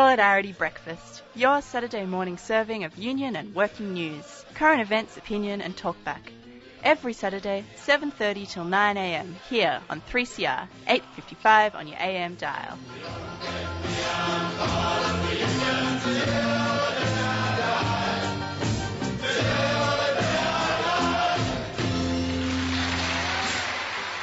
Solidarity Breakfast, your Saturday morning serving of union and working news, current events, opinion and talkback. Every Saturday, 7:30 till 9 a.m, here on 3CR, 855 on your AM dial.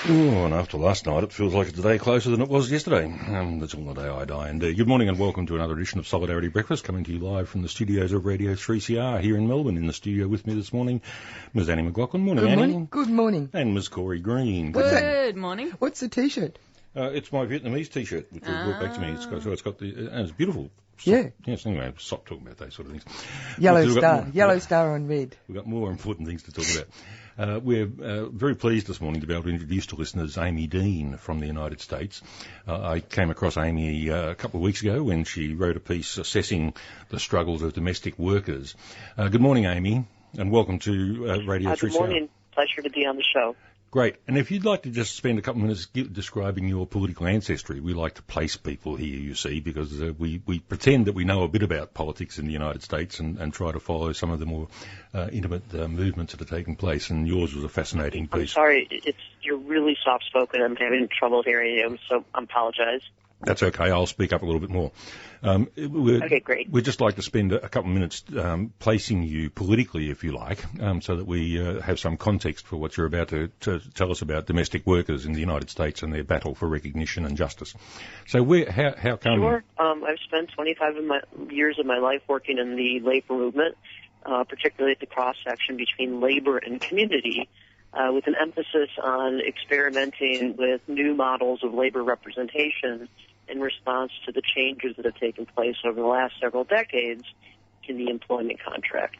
Oh, and after last night, it feels like it's a day closer than it was yesterday. That's all the day I die. And good morning and welcome to another edition of Solidarity Breakfast, coming to you live from the studios of Radio 3CR here in Melbourne. In the studio with me this morning, Ms. Annie McLaughlin. Morning, Annie. Good morning. And Ms. Corey Green. Good morning. What's the T-shirt? It's my Vietnamese T-shirt, which was brought back to me. It's got and it's beautiful. Yeah. Yes, anyway, stop talking about those sort of things. Yellow star on red. We've got more important things to talk about. We're very pleased this morning to be able to introduce to listeners Amy Dean from the United States. I came across Amy a couple of weeks ago when she wrote a piece assessing the struggles of domestic workers. Good morning, Amy, and welcome to Radio 3CR. Good morning. Pleasure to be on the show. Great. And if you'd like to just spend a couple of minutes describing your political ancestry, we like to place people here, you see, because we pretend that we know a bit about politics in the United States and try to follow some of the more intimate movements that are taking place, and yours was a fascinating piece. I'm sorry, you're really soft-spoken. I'm having trouble hearing you, so I apologize. That's okay. I'll speak up a little bit more. Okay, great. We'd just like to spend a couple of minutes placing you politically, if you like, so that we have some context for what you're about to tell us about domestic workers in the United States and their battle for recognition and justice. So how come... Sure. I've spent 25 years of my life working in the labor movement, particularly at the cross-section between labor and community, with an emphasis on experimenting with new models of labor representation in response to the changes that have taken place over the last several decades in the employment contract.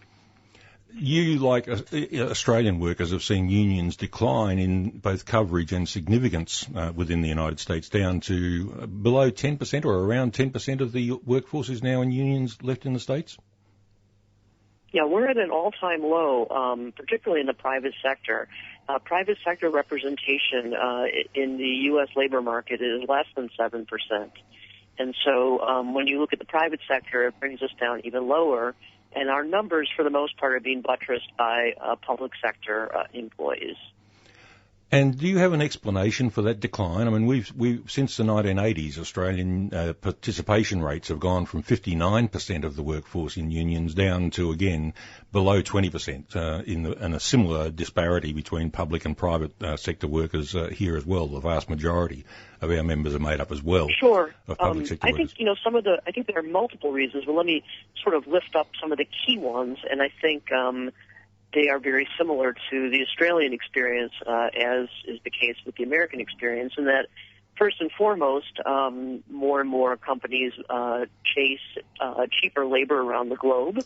You, like Australian workers, have seen unions decline in both coverage and significance within the United States, down to below 10% or around 10% of the workforce is now in unions left in the States? Yeah, we're at an all-time low, particularly in the private sector. Private sector representation in the U.S. labor market is less than 7%. And so when you look at the private sector, it brings us down even lower. And our numbers, for the most part, are being buttressed by public sector employees. And do you have an explanation for that decline? I mean, we've since the 1980s, Australian participation rates have gone from 59% of the workforce in unions down to, again, below 20% in a similar disparity between public and private sector workers here as well. The vast majority of our members are made up as well. Sure. Of public sector workers. I think there are multiple reasons, but let me sort of lift up some of the key ones, and I think they are very similar to the Australian experience, as is the case with the American experience, in that, first and foremost, more and more companies chase cheaper labor around the globe,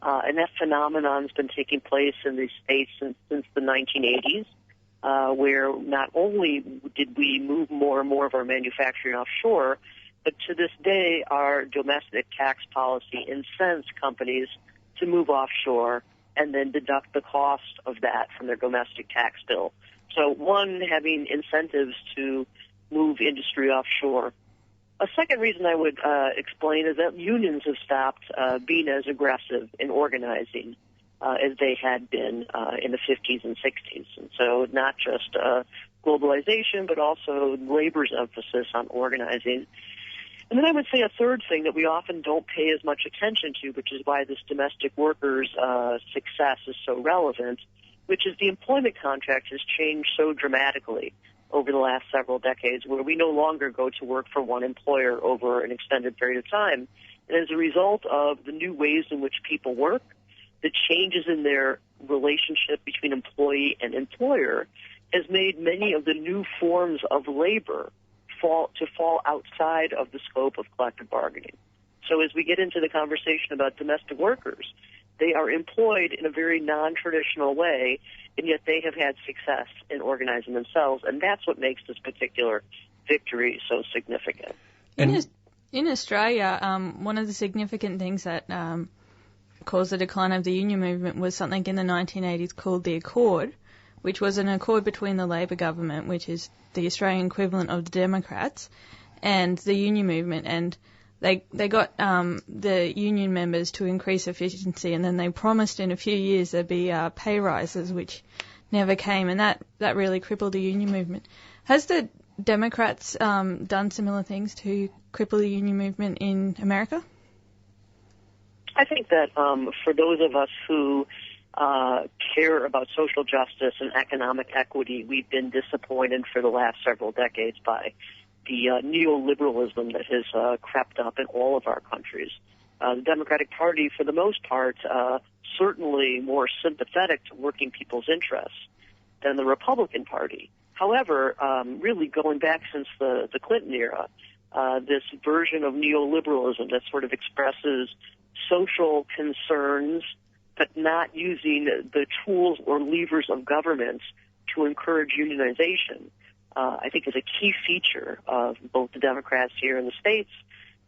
and that phenomenon's been taking place in the States since the 1980s, where not only did we move more and more of our manufacturing offshore, but to this day, our domestic tax policy incents companies to move offshore and then deduct the cost of that from their domestic tax bill. So one, having incentives to move industry offshore. A second reason I would explain is that unions have stopped being as aggressive in organizing as they had been in the 50s and 60s. And so not just globalization, but also labor's emphasis on organizing. And then I would say a third thing that we often don't pay as much attention to, which is why this domestic workers' success is so relevant, which is the employment contract has changed so dramatically over the last several decades, where we no longer go to work for one employer over an extended period of time. And as a result of the new ways in which people work, the changes in their relationship between employee and employer has made many of the new forms of labor fall outside of the scope of collective bargaining. So as we get into the conversation about domestic workers, they are employed in a very non-traditional way, and yet they have had success in organizing themselves, and that's what makes this particular victory so significant. In Australia, one of the significant things that caused the decline of the union movement was something in the 1980s called the Accord, which was an accord between the Labor government, which is the Australian equivalent of the Democrats, and the union movement. And they got the union members to increase efficiency, and then they promised in a few years there'd be pay rises, which never came, and that really crippled the union movement. Has the Democrats done similar things to cripple the union movement in America? I think that for those of us who care about social justice and economic equity, we've been disappointed for the last several decades by the neoliberalism that has crept up in all of our countries. The Democratic Party, for the most part, certainly more sympathetic to working people's interests than the Republican Party. However, really going back since the Clinton era, this version of neoliberalism that sort of expresses social concerns but not using the tools or levers of government to encourage unionization, I think is a key feature of both the Democrats here in the States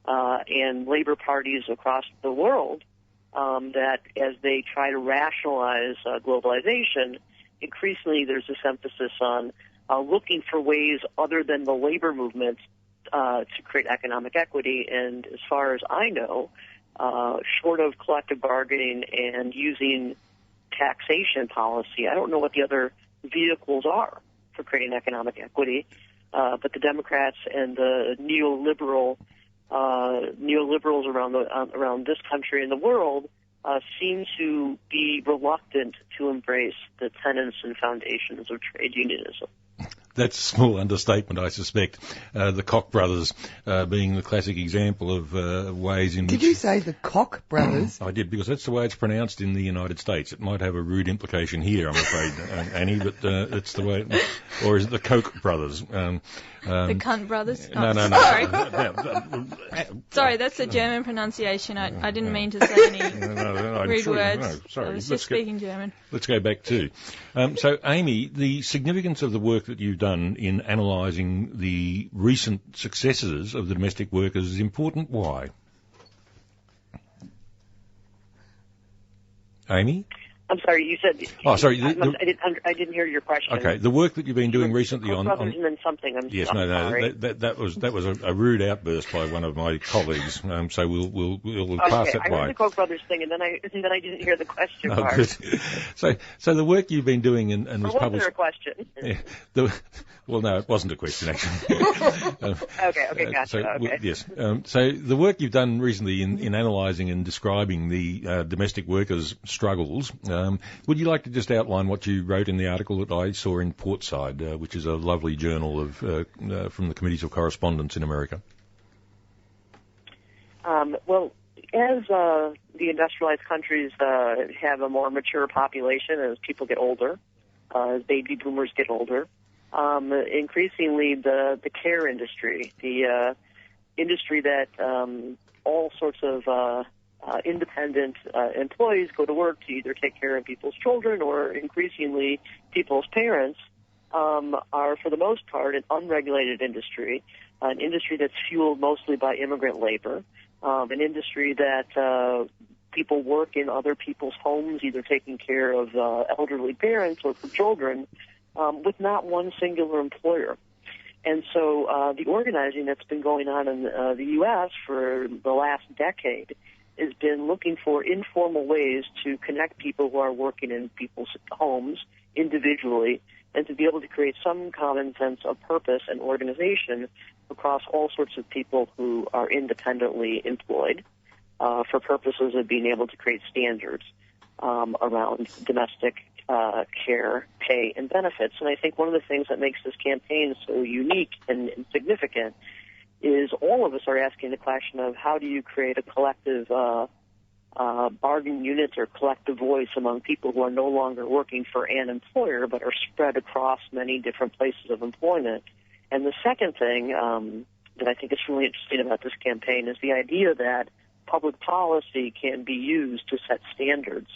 and labor parties across the world, that as they try to rationalize globalization, increasingly there's this emphasis on looking for ways other than the labor movement to create economic equity. And as far as I know, short of collective bargaining and using taxation policy, I don't know what the other vehicles are for creating economic equity. But the Democrats and the neoliberals around this country and the world seem to be reluctant to embrace the tenets and foundations of trade unionism. That's a small understatement, I suspect. The Koch brothers being the classic example of ways in which... Did you say the Koch brothers? I did, because that's the way it's pronounced in the United States. It might have a rude implication here, I'm afraid, Annie, but it's the way... Or is it the Koch brothers? The Cunt brothers? No. Sorry. Sorry, that's the German pronunciation. I didn't mean to say any rude words. No, sorry. I was just speaking German. Let's go back to... So, Amy, the significance of the work that you've done in analysing the recent successes of the domestic workers is important. Why? Amy? I'm sorry, you said... Oh, sorry. I didn't hear your question. Okay, the work that you've been doing recently on... And then something. Yes, I'm no, sorry. that was a rude outburst by one of my colleagues. So we'll pass that by. I heard the Koch brothers thing, and then I didn't hear the question Oh, part. good. So the work you've been doing and was Wasn't published... there a question? Yeah, well, no, it wasn't a question, actually. Okay, gotcha. Okay. Yes. So the work you've done recently in analysing and describing the domestic workers' struggles, would you like to just outline what you wrote in the article that I saw in Portside, which is a lovely journal of from the Committees of Correspondence in America? Well, as the industrialized countries have a more mature population, as people get older, as baby boomers get older, increasingly the care industry, the industry that all sorts of independent employees go to work to either take care of people's children or increasingly people's parents, are for the most part an unregulated industry, an industry that's fueled mostly by immigrant labor, an industry that people work in other people's homes, either taking care of elderly parents or for children, with not one singular employer. And so the organizing that's been going on in the U.S. for the last decade has been looking for informal ways to connect people who are working in people's homes individually and to be able to create some common sense of purpose and organization across all sorts of people who are independently employed for purposes of being able to create standards around domestic care, pay, and benefits. And I think one of the things that makes this campaign so unique and significant is all of us are asking the question of how do you create a collective bargaining unit or collective voice among people who are no longer working for an employer but are spread across many different places of employment. And the second thing that I think is really interesting about this campaign is the idea that public policy can be used to set standards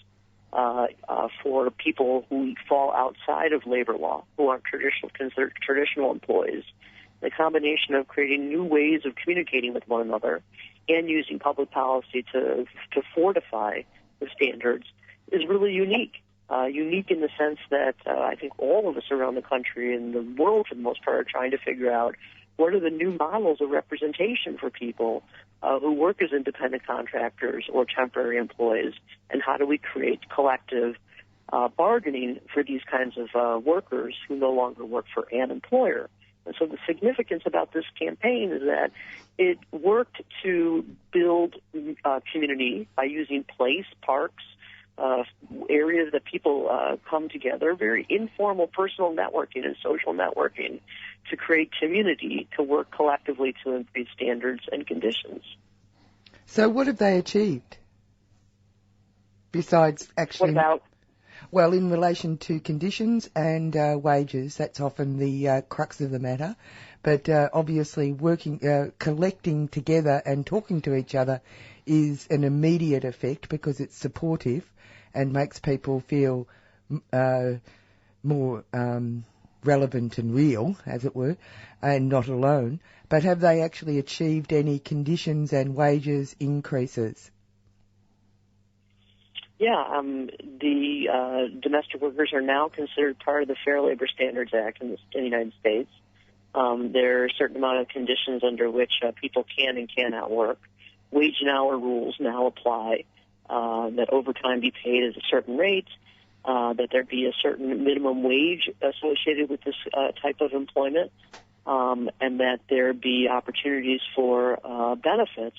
for people who fall outside of labor law, who aren't considered traditional employees. The combination of creating new ways of communicating with one another and using public policy to fortify the standards is really unique. Unique in the sense that I think all of us around the country and the world, for the most part, are trying to figure out what are the new models of representation for people who work as independent contractors or temporary employees, and how do we create collective bargaining for these kinds of workers who no longer work for an employer. And so the significance about this campaign is that it worked to build community by using place, parks, areas that people come together, very informal personal networking and social networking to create community, to work collectively to increase standards and conditions. So what have they achieved besides actually... What about? Well, in relation to conditions and wages, that's often the crux of the matter. But obviously working, collecting together and talking to each other is an immediate effect because it's supportive and makes people feel more relevant and real, as it were, and not alone. But have they actually achieved any conditions and wages increases? Yeah, the domestic workers are now considered part of the Fair Labor Standards Act in the United States. There are a certain amount of conditions under which people can and cannot work. Wage and hour rules now apply, that overtime be paid at a certain rate, that there be a certain minimum wage associated with this type of employment, and that there be opportunities for benefits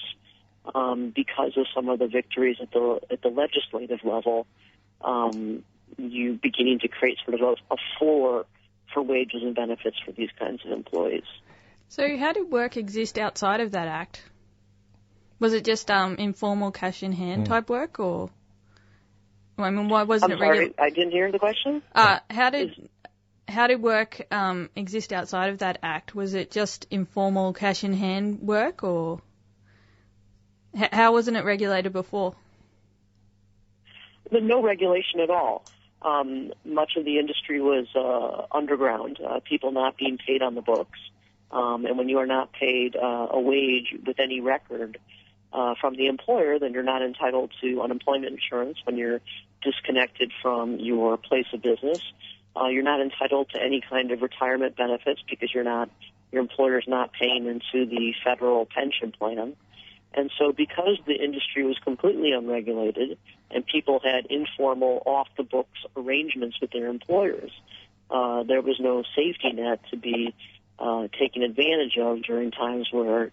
because of some of the victories at the legislative level. You beginning to create sort of a floor for wages and benefits for these kinds of employees. So how did work exist outside of that act? Was it just informal cash-in-hand type work, or... I mean, why wasn't I'm it regular? sorry, I didn't hear the question. How did work exist outside of that act? Was it just informal cash-in-hand work, or how wasn't it regulated before? But no regulation at all. Much of the industry was underground, people not being paid on the books. And when you are not paid a wage with any record from the employer, then you're not entitled to unemployment insurance when you're disconnected from your place of business. You're not entitled to any kind of retirement benefits because your employer's not paying into the federal pension plan. And so because the industry was completely unregulated and people had informal, off-the-books arrangements with their employers, there was no safety net to be taken advantage of during times where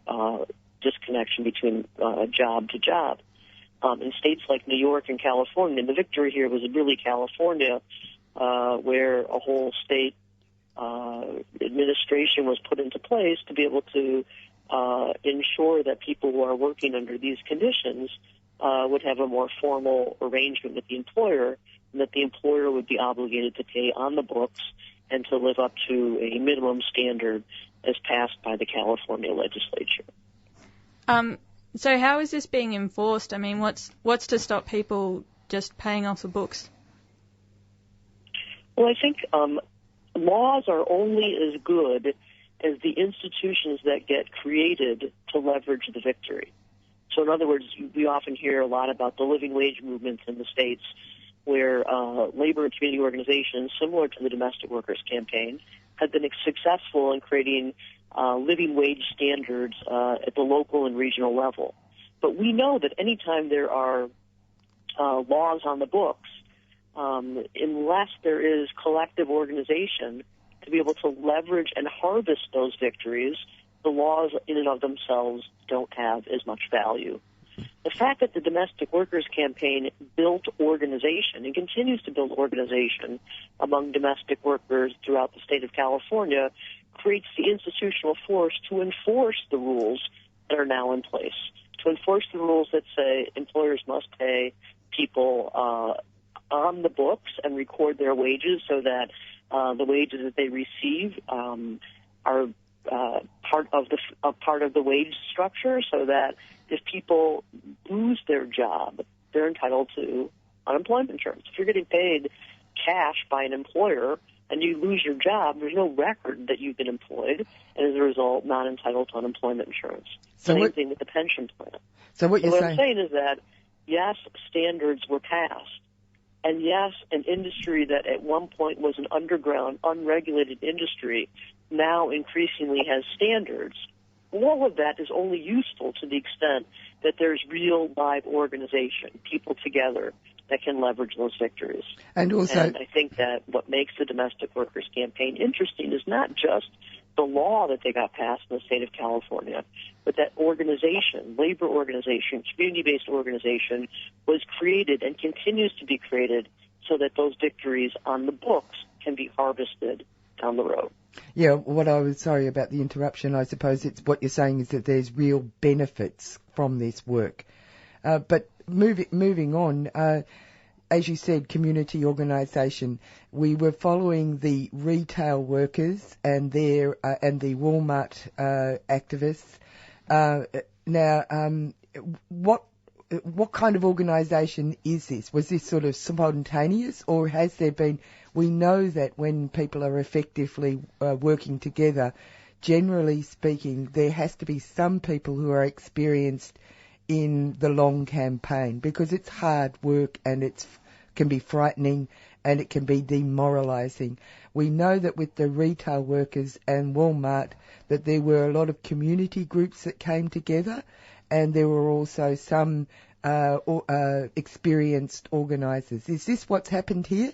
disconnection between job to job. In states like New York and California, the victory here was really California, where a whole state administration was put into place to be able to ensure that people who are working under these conditions would have a more formal arrangement with the employer, and that the employer would be obligated to pay on the books and to live up to a minimum standard as passed by the California legislature. So how is this being enforced? I mean, what's to stop people just paying off the books? Well, I think laws are only as good as the institutions that get created to leverage the victory. So in other words, we often hear a lot about the living wage movements in the states where labor and community organizations, similar to the Domestic Workers Campaign, have been successful in creating living wage standards at the local and regional level. But we know that anytime there are laws on the books, unless there is collective organization to be able to leverage and harvest those victories, the laws in and of themselves don't have as much value. The fact that the Domestic Workers Campaign built organization and continues to build organization among domestic workers throughout the state of California creates the institutional force to enforce the rules that are now in place, to enforce the rules that say employers must pay people on the books and record their wages so that the wages that they receive are part of the wage structure, so that if people lose their job, they're entitled to unemployment insurance. If you're getting paid cash by an employer and you lose your job, there's no record that you've been employed, and as a result, not entitled to unemployment insurance. Same thing with the pension plan. So what I'm saying is that, yes, standards were passed, And yes, an industry that at one point was an underground, unregulated industry now increasingly has standards. All of that is only useful to the extent that there's real live organization, people together that can leverage those victories. And also, and I think that what makes the Domestic Workers Campaign interesting is not just the law that they got passed in the state of California, but that organization, labor organization, community-based organization was created and continues to be created so that those victories on the books can be harvested down the road. Yeah, what I was, sorry about the interruption, I suppose it's what you're saying is that there's real benefits from this work. But moving on, as you said, community organisation, we were following the retail workers and their and the Walmart activists. Now, what kind of organisation is this? Was this sort of spontaneous, or has there been? We know that when people are effectively working together, generally speaking, there has to be some people who are experienced in the long campaign, because it's hard work and it can be frightening and it can be demoralising. We know that with the retail workers and Walmart that there were a lot of community groups that came together, and there were also some experienced organisers. Is this what's happened here?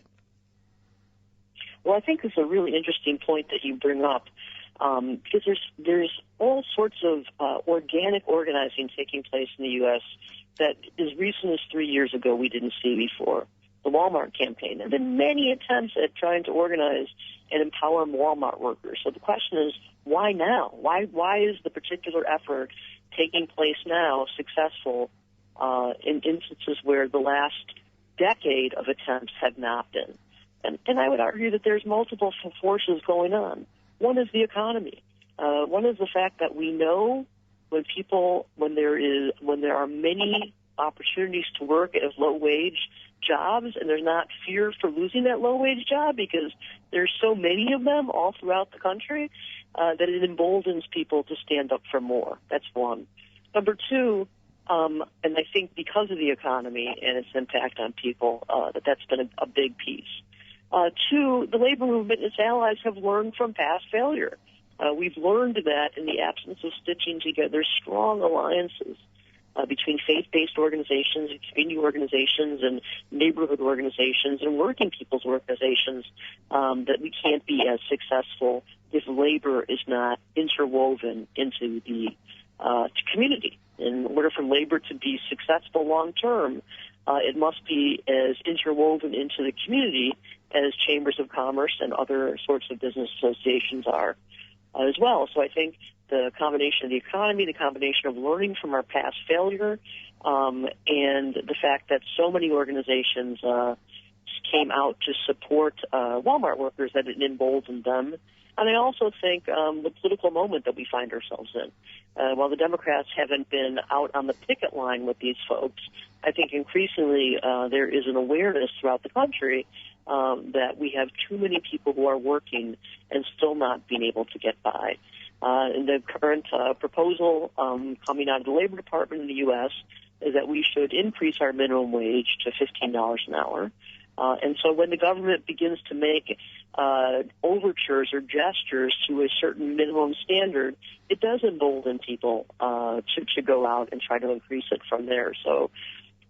Well, I think it's a really interesting point that you bring up, because there's all sorts of organic organizing taking place in the U.S. that as recent as 3 years ago we didn't see before. The Walmart campaign. There have been many attempts at trying to organize and empower Walmart workers. So the question is, why now? Why is the particular effort taking place now successful in instances where the last decade of attempts have not been? And I would argue that there's multiple forces going on. One is the economy. One is the fact that we know when there are many opportunities to work at low-wage jobs, and there's not fear for losing that low-wage job because there's so many of them all throughout the country, that it emboldens people to stand up for more. That's one. Number two, and I think because of the economy and its impact on people, that's been a big piece. Two, the labor movement and its allies have learned from past failure. We've learned that in the absence of stitching together strong alliances between faith-based organizations and community organizations and neighborhood organizations and working people's organizations, that we can't be as successful if labor is not interwoven into the community. In order for labor to be successful long-term, it must be as interwoven into the community as chambers of commerce and other sorts of business associations are as well. So I think the combination of the economy, the combination of learning from our past failure, and the fact that so many organizations came out to support Walmart workers, that it emboldened them. And I also think the political moment that we find ourselves in. While the Democrats haven't been out on the picket line with these folks, I think increasingly there is an awareness throughout the country that we have too many people who are working and still not being able to get by. And the current proposal coming out of the Labor Department in the U.S. is that we should increase our minimum wage to $15 an hour. And so when the government begins to make overtures or gestures to a certain minimum standard, it does embolden people to go out and try to increase it from there. So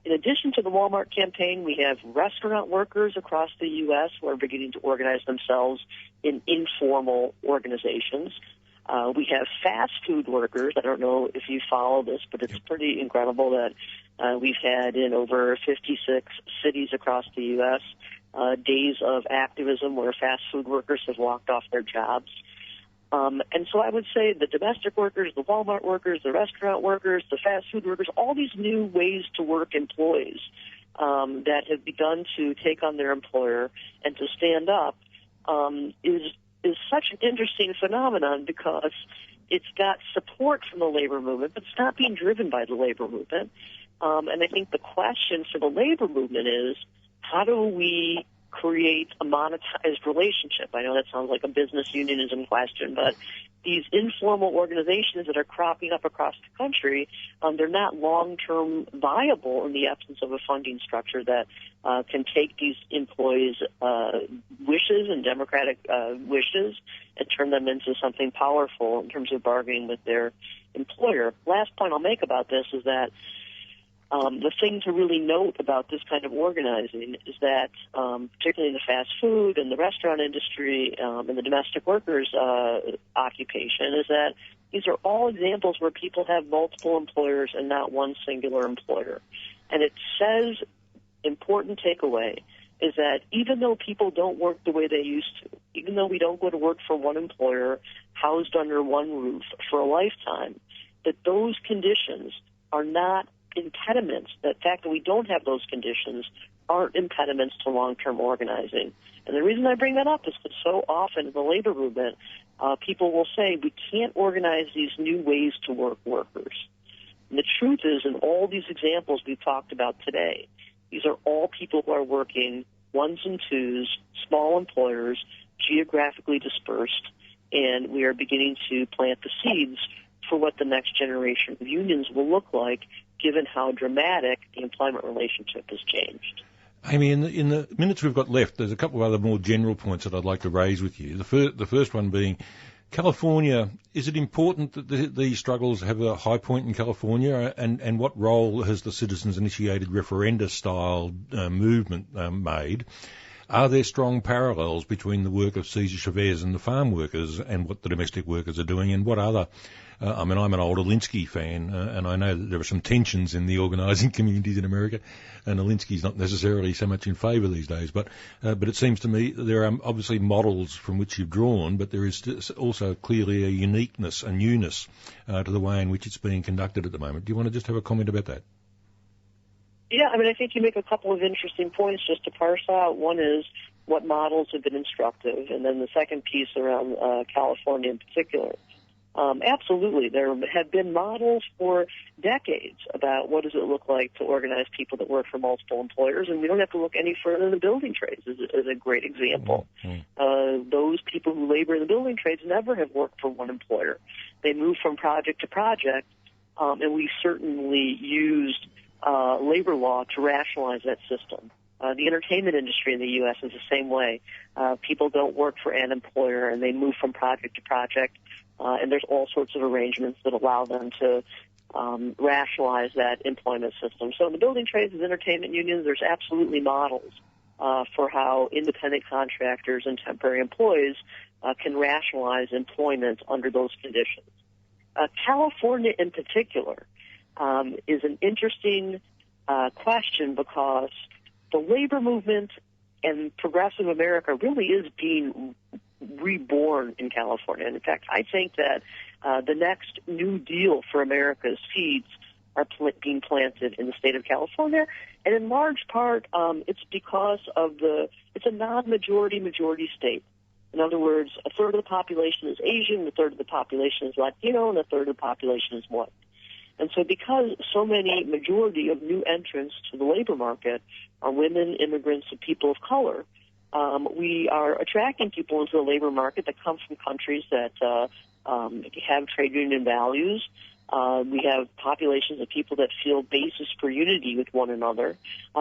in addition to the Walmart campaign, we have restaurant workers across the U.S. who are beginning to organize themselves in informal organizations. We have fast food workers. I don't know if you follow this, but it's pretty incredible that we've had in over 56 cities across the U.S. Days of activism where fast food workers have walked off their jobs. And so I would say the domestic workers, the Walmart workers, the restaurant workers, the fast food workers, all these new ways to work employees that have begun to take on their employer and to stand up is such an interesting phenomenon because it's got support from the labor movement, but it's not being driven by the labor movement. And I think the question for the labor movement is, how do we create a monetized relationship. I know that sounds like a business unionism question, but these informal organizations that are cropping up across the country, they're not long-term viable in the absence of a funding structure that can take these employees' wishes and democratic wishes and turn them into something powerful in terms of bargaining with their employer. Last point I'll make about this is that the thing to really note about this kind of organizing is that, particularly in the fast food and the restaurant industry and the domestic workers occupation, is that these are all examples where people have multiple employers and not one singular employer. And it says, important takeaway, is that even though people don't work the way they used to, even though we don't go to work for one employer, housed under one roof for a lifetime, that those conditions are not impediments. The fact that we don't have those conditions aren't impediments to long-term organizing. And the reason I bring that up is because so often in the labor movement, people will say we can't organize these new ways to work workers. And the truth is, in all these examples we've talked about today, these are all people who are working ones and twos, small employers, geographically dispersed, and we are beginning to plant the seeds for what the next generation of unions will look like, given how dramatic the employment relationship has changed. Amy, in the minutes we've got left, there's a couple of other more general points that I'd like to raise with you. The first one being, California, is it important that these struggles have a high point in California, and what role has the citizens-initiated referenda-style movement made? Are there strong parallels between the work of Cesar Chavez and the farm workers and what the domestic workers are doing, and what other... I'm an old Alinsky fan, and I know that there are some tensions in the organising communities in America, and Alinsky's not necessarily so much in favour these days. But it seems to me that there are obviously models from which you've drawn, but there is also clearly a uniqueness, a newness to the way in which it's being conducted at the moment. Do you want to just have a comment about that? Yeah, I mean, I think you make a couple of interesting points just to parse out. One is what models have been instructive, and then the second piece around California in particular. Absolutely. There have been models for decades about what does it look like to organize people that work for multiple employers, and we don't have to look any further than the building trades is a great example. Mm-hmm. Those people who labor in the building trades never have worked for one employer. They move from project to project, and we certainly used labor law to rationalize that system. The entertainment industry in the U.S. is the same way. People don't work for an employer, and they move from project to project. And there's all sorts of arrangements that allow them to rationalize that employment system. So in the building trades and entertainment unions, there's absolutely models for how independent contractors and temporary employees can rationalize employment under those conditions. California in particular is an interesting question because the labor movement and progressive America really is being reborn in California. And in fact, I think that the next New Deal for America's seeds are being planted in the state of California. And in large part, it's because of it's a non-majority state. In other words, a third of the population is Asian, a third of the population is Latino, and a third of the population is white. And so because so many majority of new entrants to the labor market are women, immigrants, and people of color, we are attracting people into the labor market that come from countries that have trade union values. We have populations of people that feel basis for unity with one another.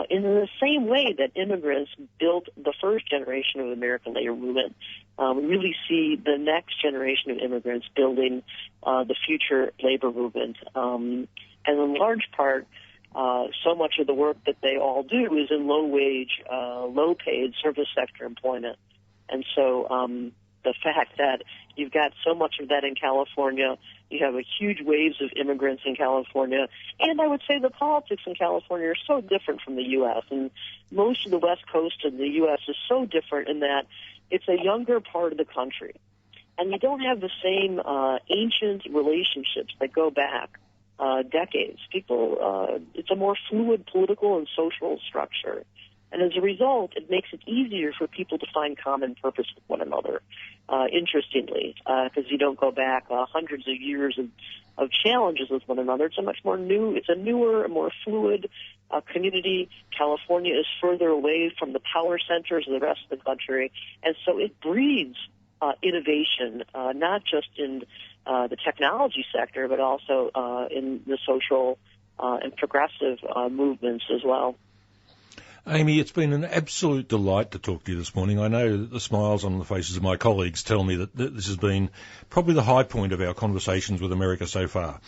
In the same way that immigrants built the first generation of American labor movement, we really see the next generation of immigrants building the future labor movement. And in large part, so much of the work that they all do is in low-wage, low-paid service sector employment. And so the fact that you've got so much of that in California, you have a huge waves of immigrants in California, and I would say the politics in California are so different from the U.S., and most of the West Coast of the U.S. is so different in that it's a younger part of the country, and you don't have the same ancient relationships that go back decades. It's a more fluid political and social structure. And as a result, it makes it easier for people to find common purpose with one another, interestingly, because you don't go back hundreds of years of challenges with one another. It's a much more it's a newer, more fluid, community. California is further away from the power centers of the rest of the country, and so it breeds innovation, not just in the technology sector, but also in the social and progressive movements as well. Amy, it's been an absolute delight to talk to you this morning. I know that the smiles on the faces of my colleagues tell me that this has been probably the high point of our conversations with America so far.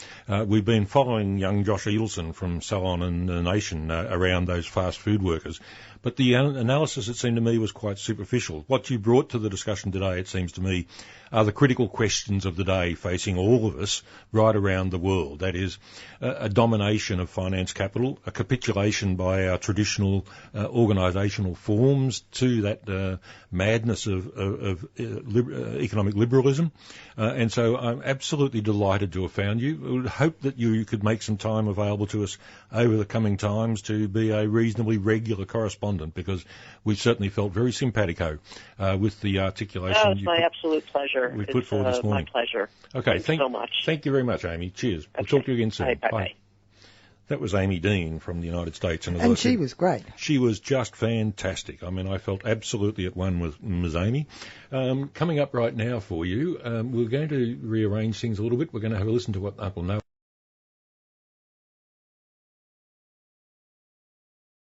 We've been following young Josh Edelson from Salon and the Nation around those fast food workers. But the analysis, it seemed to me, was quite superficial. What you brought to the discussion today, it seems to me, are the critical questions of the day facing all of us right around the world. That is, a domination of finance capital, a capitulation by our traditional organisational forms to that madness of economic liberalism. And so I'm absolutely delighted to have found you. I would hope that you could make some time available to us over the coming times to be a reasonably regular correspondent, because we've certainly felt very simpatico with the articulation. Oh, it's my absolute pleasure. We put forward this morning. My pleasure. Okay, thank you so much. Thank you very much, Amy. Cheers. We'll talk to you again soon. Bye. That was Amy Dean from the United States. And she was great. She was just fantastic. I mean, I felt absolutely at one with Ms. Amy. Coming up right now for you, we're going to rearrange things a little bit. We're going to have a listen to what Uncle Noah